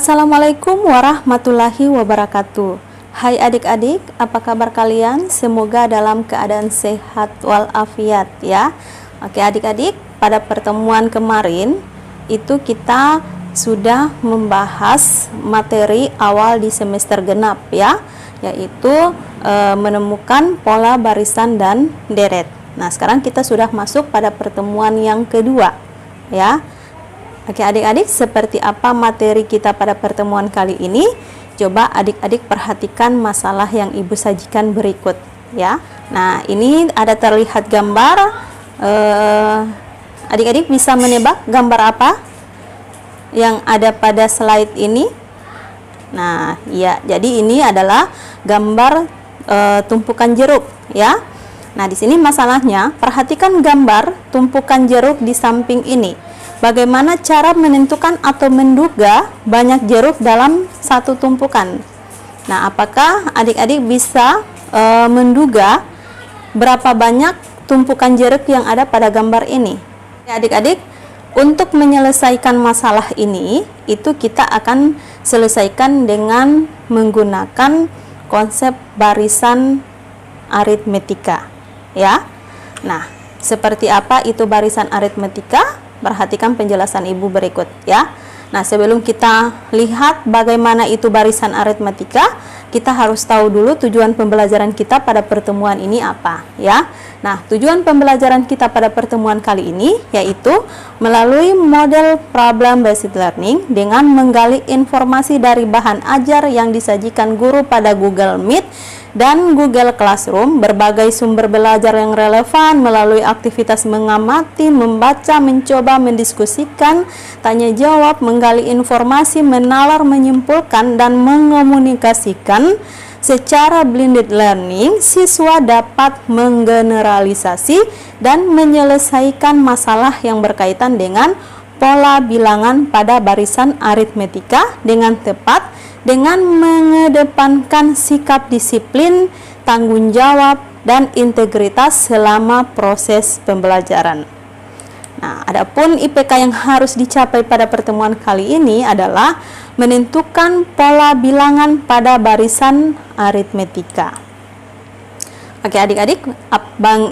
Assalamualaikum warahmatullahi wabarakatuh. Hai adik-adik, apa kabar kalian? Semoga dalam keadaan sehat walafiat ya. Oke adik-adik, pada pertemuan kemarin itu kita sudah membahas materi awal di semester genap ya, yaitu menemukan pola barisan dan deret. Nah, sekarang kita sudah masuk pada pertemuan yang kedua ya. Oke adik-adik, seperti apa materi kita pada pertemuan kali ini? Coba adik-adik perhatikan masalah yang ibu sajikan berikut ya. Nah, ini ada terlihat gambar. Adik-adik bisa menebak gambar apa yang ada pada slide ini? Nah, ya, jadi ini adalah gambar tumpukan jeruk ya. Nah, di sini masalahnya, perhatikan gambar tumpukan jeruk di samping ini. Bagaimana cara menentukan atau menduga banyak jeruk dalam satu tumpukan? Nah, apakah adik-adik bisa menduga berapa banyak tumpukan jeruk yang ada pada gambar ini? Adik-adik, untuk menyelesaikan masalah ini, itu kita akan selesaikan dengan menggunakan konsep barisan aritmetika, ya. Nah, seperti apa itu barisan aritmetika? Perhatikan penjelasan ibu berikut ya. Nah, sebelum kita lihat bagaimana itu barisan aritmetika, kita harus tahu dulu tujuan pembelajaran kita pada pertemuan ini apa ya. Nah, tujuan pembelajaran kita pada pertemuan kali ini yaitu melalui model problem based learning dengan menggali informasi dari bahan ajar yang disajikan guru pada Google Meet dan Google Classroom, berbagai sumber belajar yang relevan melalui aktivitas mengamati, membaca, mencoba, mendiskusikan, tanya jawab, menggali informasi, menalar, menyimpulkan, dan mengomunikasikan. Secara blended learning, siswa dapat menggeneralisasi dan menyelesaikan masalah yang berkaitan dengan pola bilangan pada barisan aritmetika dengan tepat, dengan mengedepankan sikap disiplin, tanggung jawab, dan integritas selama proses pembelajaran. Nah, adapun IPK yang harus dicapai pada pertemuan kali ini adalah menentukan pola bilangan pada barisan aritmetika. Oke adik-adik,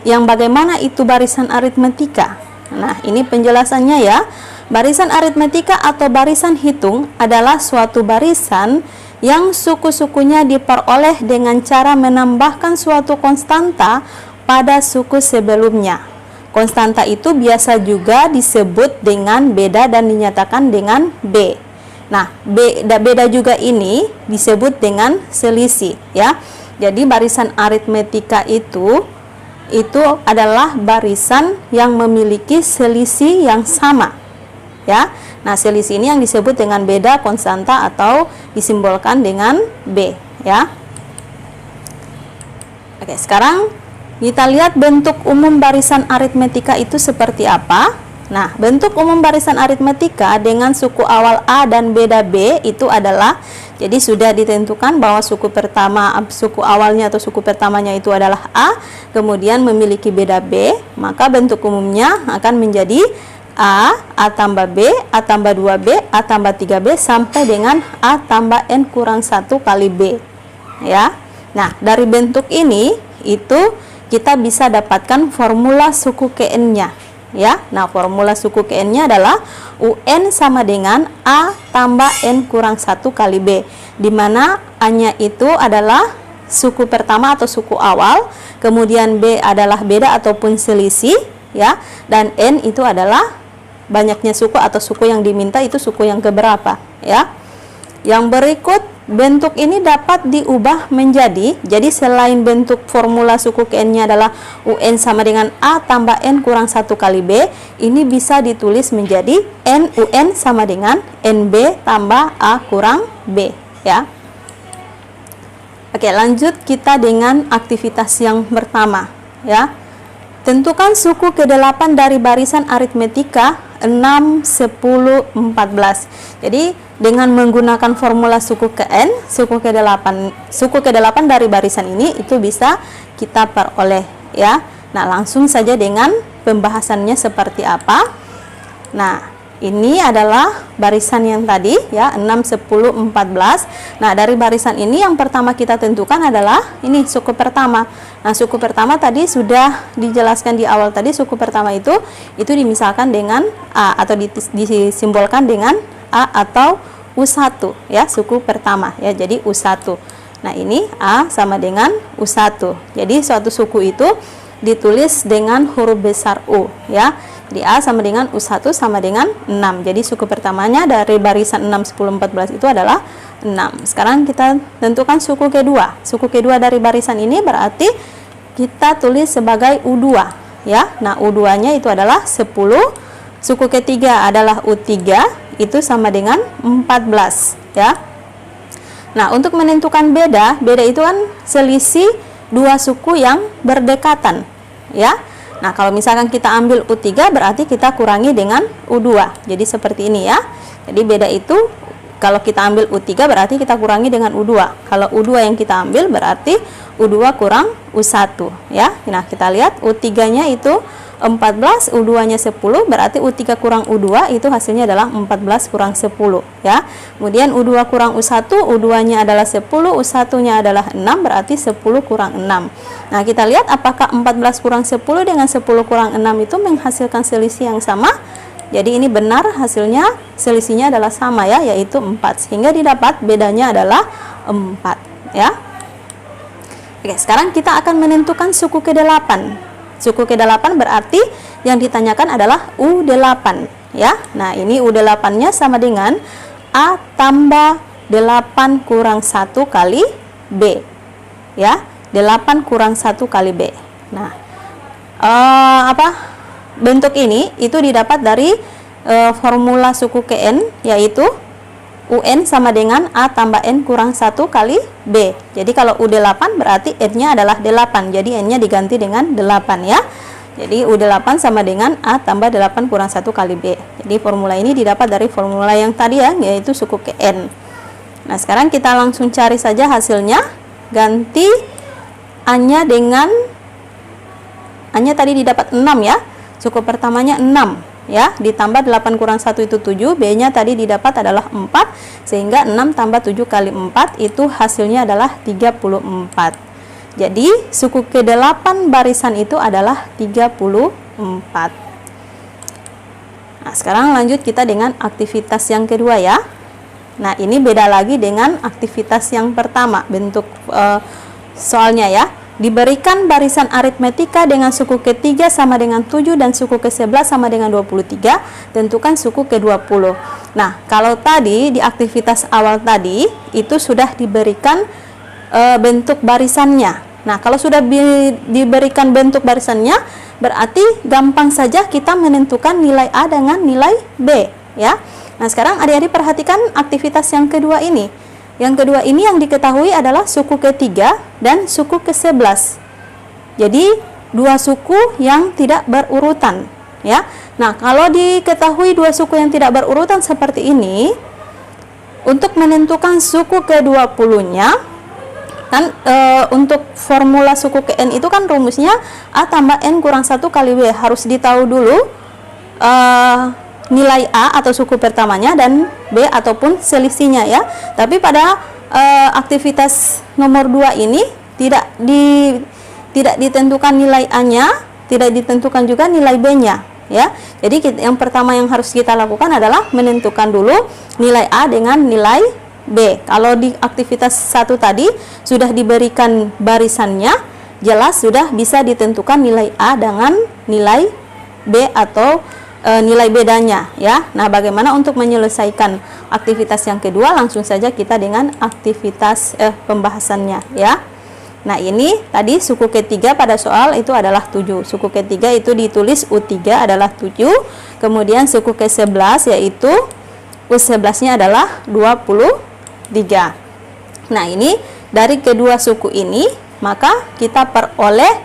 yang bagaimana itu barisan aritmetika? Nah, ini penjelasannya ya. Barisan aritmetika atau barisan hitung adalah suatu barisan yang suku-sukunya diperoleh dengan cara menambahkan suatu konstanta pada suku sebelumnya. Konstanta itu biasa juga disebut dengan beda dan dinyatakan dengan B. Nah, beda juga ini disebut dengan selisih ya. Jadi barisan aritmetika itu adalah barisan yang memiliki selisih yang sama. Ya. Nah, selisih ini yang disebut dengan beda konstanta atau disimbolkan dengan B, ya. Oke, sekarang kita lihat bentuk umum barisan aritmetika itu seperti apa. Nah, bentuk umum barisan aritmetika dengan suku awal A dan beda B itu adalah, jadi sudah ditentukan bahwa suku awalnya atau suku pertamanya itu adalah A, kemudian memiliki beda B, maka bentuk umumnya akan menjadi A tambah B, A tambah 2B, A tambah 3B, sampai dengan A tambah N kurang 1 kali B. Ya. Nah, dari bentuk ini, itu kita bisa dapatkan formula suku Kn-nya. Ya. Nah, formula suku Kn-nya adalah UN sama dengan A tambah N kurang 1 kali B. Di mana A-nya itu adalah suku pertama atau suku awal, kemudian B adalah beda ataupun selisih, ya, dan N itu adalah banyaknya suku atau suku yang diminta itu suku yang keberapa ya. Yang berikut bentuk ini dapat diubah menjadi, jadi selain bentuk formula suku Kn-nya adalah UN sama dengan A tambah N kurang 1 kali B, ini bisa ditulis menjadi N UN sama dengan NB tambah A kurang B ya. Oke, lanjut kita dengan aktivitas yang pertama ya. Tentukan suku ke-8 dari barisan aritmetika 6, 10, 14. Jadi dengan menggunakan formula suku Kn, suku ke-8 dari barisan ini itu bisa kita peroleh ya. Nah, langsung saja dengan pembahasannya seperti apa. Nah, ini adalah barisan yang tadi ya, 6, 10, 14. Nah, dari barisan ini yang pertama kita tentukan adalah ini suku pertama. Nah, suku pertama tadi sudah dijelaskan di awal tadi, suku pertama itu dimisalkan dengan A atau disimbolkan dengan A atau U1 ya, suku pertama ya. Jadi U1. Nah, ini A sama dengan U1. Jadi suatu suku itu ditulis dengan huruf besar U ya. Jadi A sama dengan U1 sama dengan 6. Jadi suku pertamanya dari barisan 6, 10, 14 itu adalah 6. Sekarang kita tentukan suku kedua. Suku kedua dari barisan ini berarti kita tulis sebagai U2 ya. Nah, U2-nya itu adalah 10. Suku ketiga adalah U3, itu sama dengan 14 ya. Nah, untuk menentukan beda itu kan selisih dua suku yang berdekatan ya. Nah, kalau misalkan kita ambil U3 berarti kita kurangi dengan U2. Jadi seperti ini ya. Jadi beda itu kalau kita ambil U3 berarti kita kurangi dengan U2. Kalau U2 yang kita ambil berarti U2 kurang U1 ya. Nah, kita lihat U3-nya itu 14, U2-nya 10, berarti U3 kurang U2 itu hasilnya adalah 14 kurang 10 ya. Kemudian U2 kurang U1, U2-nya adalah 10, U1-nya adalah 6, berarti 10 kurang 6. Nah, kita lihat apakah 14 kurang 10 dengan 10 kurang 6 itu menghasilkan selisih yang sama. Jadi ini benar, hasilnya selisihnya adalah sama ya, yaitu 4, sehingga didapat bedanya adalah 4 ya. Oke, sekarang kita akan menentukan suku ke-8. Suku ke-8 berarti yang ditanyakan adalah U8 ya. Nah, ini U8-nya sama dengan A tambah 8 kurang 1 kali B ya. 8 kurang 1 kali B. Nah, bentuk ini itu didapat dari formula suku ke N, yaitu UN sama dengan A tambah N kurang 1 kali B. Jadi kalau U8 berarti N-nya adalah 8. Jadi N-nya diganti dengan 8 ya. Jadi U8 sama dengan A tambah 8 kurang 1 kali B. Jadi formula ini didapat dari formula yang tadi ya, yaitu suku ke N. Nah, sekarang kita langsung cari saja hasilnya. Ganti A-nya dengan A-nya tadi didapat 6 ya. Suku pertamanya 6 ya, ditambah 8 kurang 1 itu 7, B-nya tadi didapat adalah 4, sehingga 6 tambah 7 kali 4 itu hasilnya adalah 34. Jadi suku ke-8 barisan itu adalah 34. Nah, sekarang lanjut kita dengan aktivitas yang kedua ya. Nah, ini beda lagi dengan aktivitas yang pertama bentuk soalnya ya. Diberikan barisan aritmetika dengan suku ke-3 sama dengan 7 dan suku ke-11 sama dengan 23, tentukan suku ke-20. Nah, kalau tadi di aktivitas awal tadi itu sudah diberikan bentuk barisannya. Nah, kalau sudah diberikan bentuk barisannya, berarti gampang saja kita menentukan nilai A dengan nilai B ya. Nah, sekarang adik-adik perhatikan aktivitas yang kedua ini. Yang kedua ini yang diketahui adalah suku ke-3 dan suku ke-11. Jadi dua suku yang tidak berurutan ya. Nah, kalau diketahui dua suku yang tidak berurutan seperti ini, untuk menentukan suku ke-20-nya kan untuk formula suku ke N itu kan rumusnya A tambah N kurang 1 kali B. Harus ditahu dulu nilai A atau suku pertamanya dan B ataupun selisihnya ya. Tapi pada aktivitas nomor 2 ini tidak ditentukan nilai A-nya, tidak ditentukan juga nilai B-nya ya. Jadi yang pertama yang harus kita lakukan adalah menentukan dulu nilai A dengan nilai B. Kalau di aktivitas 1 tadi sudah diberikan barisannya, jelas sudah bisa ditentukan nilai A dengan nilai B atau nilai bedanya ya. Nah, bagaimana untuk menyelesaikan aktivitas yang kedua? Langsung saja kita dengan aktivitas pembahasannya ya. Nah, ini tadi suku ke-3 pada soal itu adalah 7. Suku ke-3 itu ditulis U3 adalah 7. Kemudian suku ke-11 yaitu U11-nya adalah 23. Nah, ini dari kedua suku ini maka kita peroleh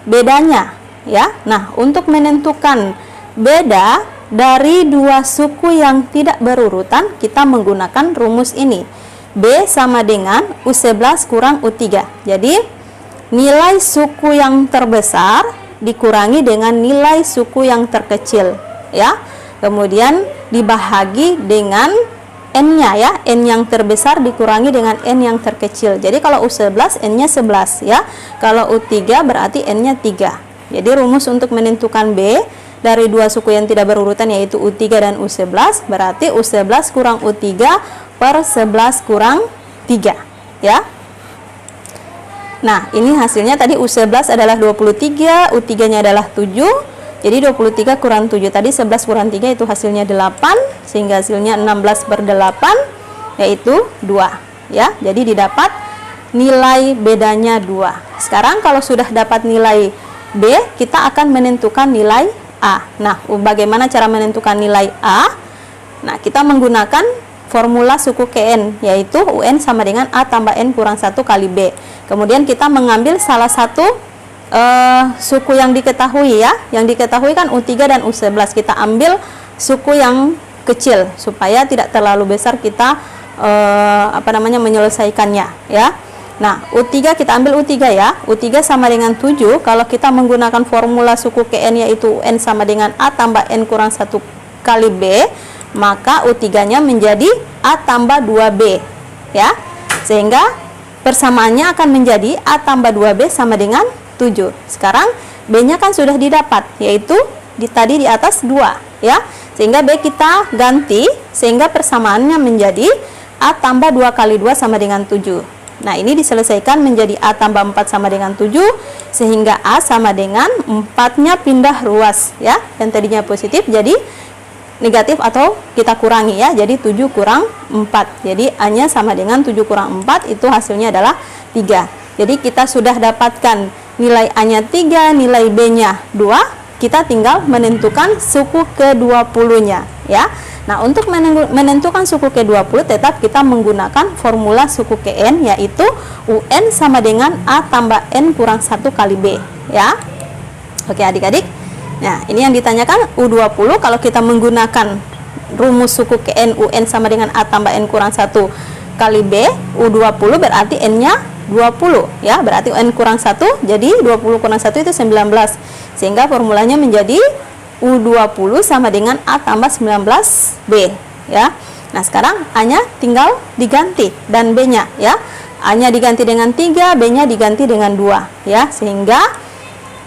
bedanya ya. Nah, untuk menentukan beda dari dua suku yang tidak berurutan, kita menggunakan rumus ini. B sama dengan U11 kurang U3. Jadi, nilai suku yang terbesar dikurangi dengan nilai suku yang terkecil, ya. kemudian dibahagi dengan N-nya ya, N yang terbesar dikurangi dengan N yang terkecil. Jadi kalau U11 N-nya 11 ya. Kalau U3 berarti N-nya 3. Jadi rumus untuk menentukan B dari dua suku yang tidak berurutan yaitu U3 dan U11, berarti U11 kurang U3 per 11 kurang 3 ya. Nah, ini hasilnya tadi U11 adalah 23, U3-nya adalah 7. Jadi 23 kurang 7 tadi 11 kurang 3 itu hasilnya 8, sehingga hasilnya 16 per 8 yaitu 2 ya. Jadi didapat nilai bedanya 2. Sekarang kalau sudah dapat nilai B, kita akan menentukan nilai A. Nah, bagaimana cara menentukan nilai A? Nah, kita menggunakan formula suku KN, yaitu UN sama dengan A tambah N kurang 1 kali B. Kemudian kita mengambil salah satu suku yang diketahui ya. Yang diketahui kan U3 dan U11. Kita ambil suku yang kecil supaya tidak terlalu besar kita menyelesaikannya ya. Nah, U3 kita ambil U3 ya. U3 sama dengan 7. Kalau kita menggunakan formula suku KN yaitu UN sama dengan A tambah N kurang 1 kali B, maka U3-nya menjadi A tambah 2B ya. Sehingga persamaannya akan menjadi A tambah 2B sama dengan 7. Sekarang B-nya kan sudah didapat, yaitu tadi di atas 2 ya. Sehingga B kita ganti sehingga persamaannya menjadi A tambah 2 kali 2 sama dengan 7. Nah, ini diselesaikan menjadi A tambah 4 sama dengan 7, sehingga A sama dengan 4-nya pindah ruas ya. Yang tadinya positif jadi negatif atau kita kurangi ya. Jadi 7 kurang 4. Jadi A-nya sama dengan 7 kurang 4, itu hasilnya adalah 3. Jadi kita sudah dapatkan nilai A-nya 3, nilai B-nya 2, kita tinggal menentukan suku ke-20-nya ya. Nah, untuk menentukan suku ke-20 tetap kita menggunakan formula suku KN, yaitu UN sama dengan A tambah N kurang 1 kali B ya. Oke adik-adik, nah ini yang ditanyakan U20. Kalau kita menggunakan rumus suku KN UN sama dengan A tambah N kurang 1 kali B, U20 berarti N-nya 20 ya, berarti N kurang 1, jadi 20 kurang 1 itu 19, sehingga formulanya menjadi U20 sama dengan A tambah 19B ya. Nah, sekarang A-nya tinggal diganti dan B-nya ya. A-nya diganti dengan 3, B-nya diganti dengan 2 ya, sehingga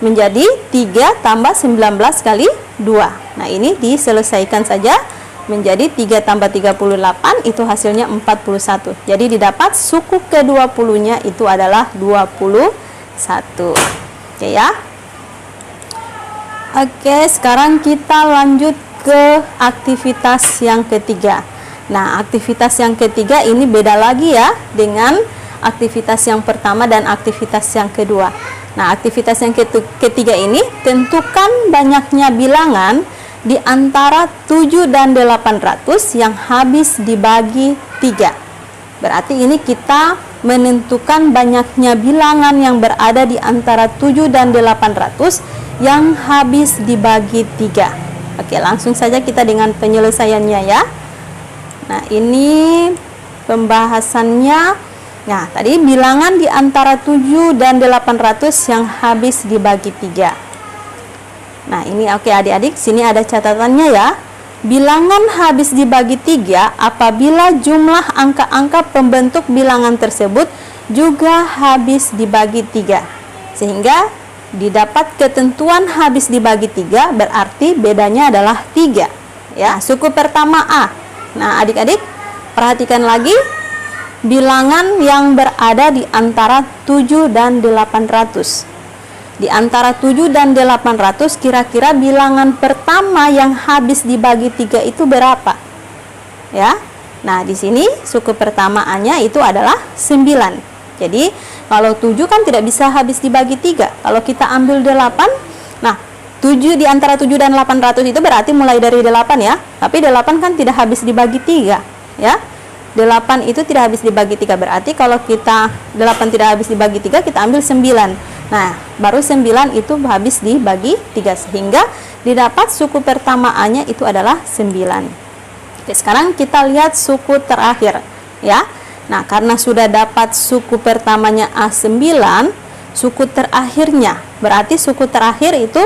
menjadi 3 tambah 19 kali 2. Nah, ini diselesaikan saja menjadi 3 tambah 38, itu hasilnya 41. Jadi didapat suku ke-20-nya itu adalah 21. Oke ya. Oke, sekarang kita lanjut ke aktivitas yang ketiga. Nah, aktivitas yang ketiga ini beda lagi ya dengan aktivitas yang pertama dan aktivitas yang kedua. Nah, aktivitas yang ketiga ini tentukan banyaknya bilangan di antara 7 dan 800 yang habis dibagi 3. Berarti ini kita menentukan banyaknya bilangan yang berada di antara 7 dan 800 yang habis dibagi 3. Oke, langsung saja kita dengan penyelesaiannya ya. Nah, ini pembahasannya. Nah, tadi bilangan di antara 7 dan 800 yang habis dibagi 3. Nah, ini oke adik-adik, sini ada catatannya ya. Bilangan habis dibagi 3 apabila jumlah angka-angka pembentuk bilangan tersebut juga habis dibagi 3. Sehingga didapat ketentuan habis dibagi 3 berarti bedanya adalah 3. Ya, suku pertama A. Nah, adik-adik perhatikan lagi bilangan yang berada di antara 7 dan 800. Di antara 7 dan 800 kira-kira bilangan pertama yang habis dibagi 3 itu berapa? Ya. Nah, di sini suku pertama A-nya itu adalah 9. Jadi, kalau 7 kan tidak bisa habis dibagi 3. Kalau kita ambil 8, nah 7 di antara 7 dan 800 itu berarti mulai dari 8 ya. Tapi 8 kan tidak habis dibagi 3, ya. 8 itu tidak habis dibagi 3, berarti kalau kita 8 tidak habis dibagi 3, kita ambil 9. Nah, baru 9 itu habis dibagi 3, sehingga didapat suku pertama A-nya itu adalah 9. Oke, sekarang kita lihat suku terakhir ya. Nah, karena sudah dapat suku pertamanya A9, suku terakhirnya, berarti suku terakhir itu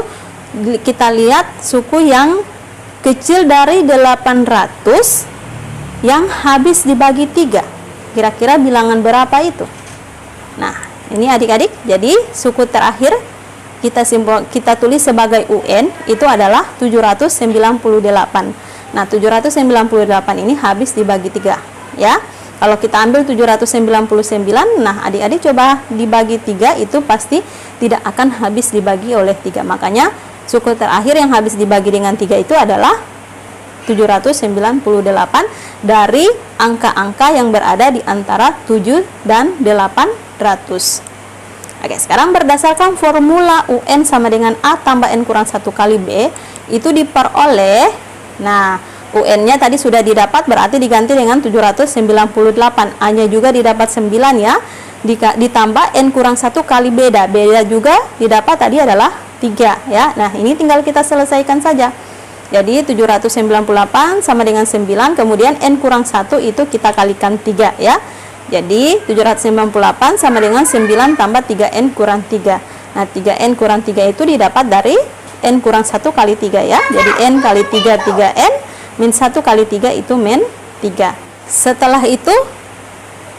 kita lihat suku yang kecil dari 800 yang habis dibagi 3. Kira-kira bilangan berapa itu? Nah, ini adik-adik, jadi suku terakhir kita tulis sebagai UN itu adalah 798. Nah, 798 ini habis dibagi 3, ya. Kalau kita ambil 799, nah adik-adik coba dibagi 3, itu pasti tidak akan habis dibagi oleh 3. Makanya suku terakhir yang habis dibagi dengan 3 itu adalah 798 dari angka-angka yang berada di antara 7 dan 800. Oke, sekarang berdasarkan formula UN sama dengan A tambah N kurang 1 kali B, itu diperoleh, nah UN-nya tadi sudah didapat, berarti diganti dengan 798. A-nya juga didapat 9 ya, ditambah N kurang 1 kali beda juga didapat tadi adalah 3 ya. Nah, ini tinggal kita selesaikan saja. Jadi 798 sama dengan 9, kemudian N kurang 1 itu kita kalikan 3 ya. Jadi 798 sama dengan 9 tambah 3N kurang 3. Nah, 3N kurang 3 itu didapat dari N kurang 1 kali 3 ya. Jadi N kali 3, 3N, min 1 kali 3 itu min 3. Setelah itu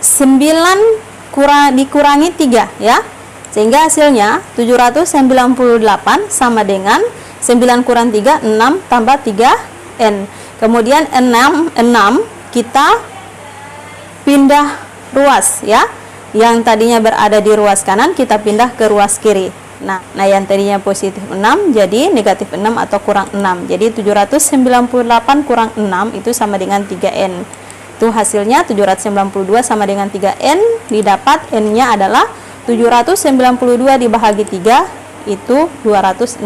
9 dikurangi 3 ya. Sehingga hasilnya 798 sama dengan 9 kurang 3, 6 tambah 3N. Kemudian 6 kita pindah ruas ya. Yang tadinya berada di ruas kanan kita pindah ke ruas kiri. Nah, yang tadinya positif 6 jadi negatif 6 atau kurang 6. Jadi 798 kurang 6 itu sama dengan 3N. Itu hasilnya 792 sama dengan 3N, didapat N-nya adalah 792 dibagi 3 itu 264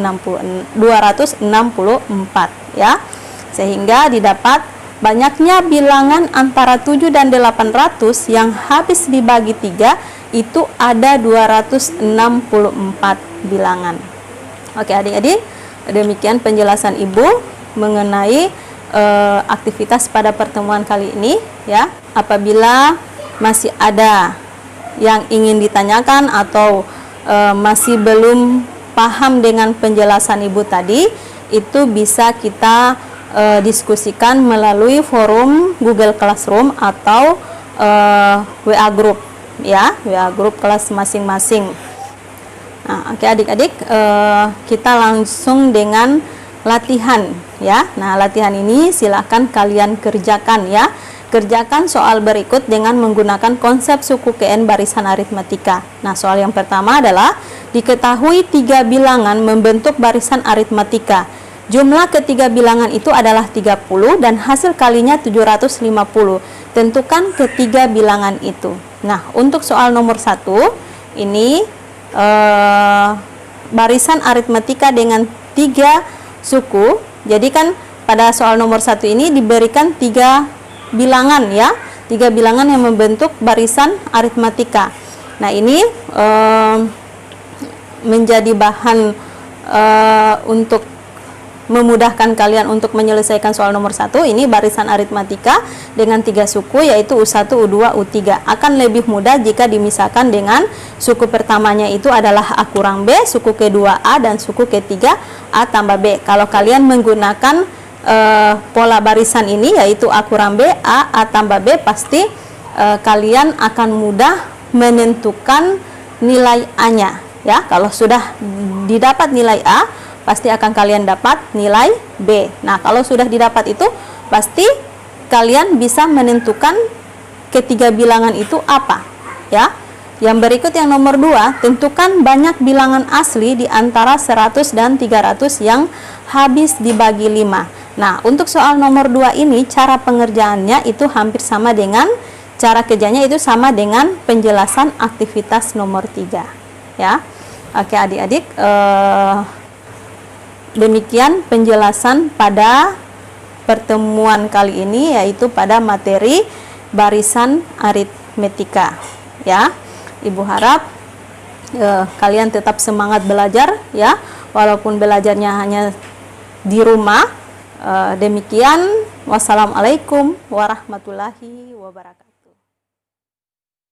ya. Sehingga didapat banyaknya bilangan antara 7 dan 800 yang habis dibagi 3 itu ada 264 bilangan. Oke adik-adik, demikian penjelasan Ibu mengenai aktivitas pada pertemuan kali ini ya. Apabila masih ada yang ingin ditanyakan atau masih belum paham dengan penjelasan Ibu tadi, itu bisa kita diskusikan melalui forum Google Classroom atau WA Group ya, WA Group kelas masing-masing. Nah, oke adik-adik, kita langsung dengan latihan ya. Nah, latihan ini silahkan kalian kerjakan ya. Kerjakan soal berikut dengan menggunakan konsep suku KN barisan aritmatika. Nah, soal yang pertama adalah diketahui 3 bilangan membentuk barisan aritmatika. Jumlah ketiga bilangan itu adalah 30 dan hasil kalinya 750. Tentukan ketiga bilangan itu. Nah, untuk soal nomor 1 ini barisan aritmatika dengan 3 suku. Jadi kan pada soal nomor 1 ini diberikan 3 bilangan ya, 3 bilangan yang membentuk barisan aritmatika. Nah, ini menjadi bahan untuk memudahkan kalian untuk menyelesaikan soal nomor 1. Ini barisan aritmatika dengan 3 suku yaitu U1, U2, U3. Akan lebih mudah jika dimisahkan dengan suku pertamanya itu adalah A kurang B, suku kedua A, dan suku ketiga A tambah B. Kalau kalian menggunakan pola barisan ini yaitu A kurang B, A tambah B, pasti kalian akan mudah menentukan nilai A-nya ya. Kalau sudah didapat nilai A, pasti akan kalian dapat nilai B. Nah, kalau sudah didapat itu, pasti kalian bisa menentukan ketiga bilangan itu apa ya. Yang berikut yang nomor 2, tentukan banyak bilangan asli di antara 100 dan 300 yang habis dibagi 5. Nah, untuk soal nomor 2 ini cara pengerjaannya itu hampir sama dengan cara kerjanya itu sama dengan penjelasan aktivitas nomor 3 ya. Oke adik-adik, demikian penjelasan pada pertemuan kali ini yaitu pada materi barisan aritmetika ya. Ibu harap kalian tetap semangat belajar ya, walaupun belajarnya hanya di rumah. Demikian, wassalamualaikum warahmatullahi wabarakatuh.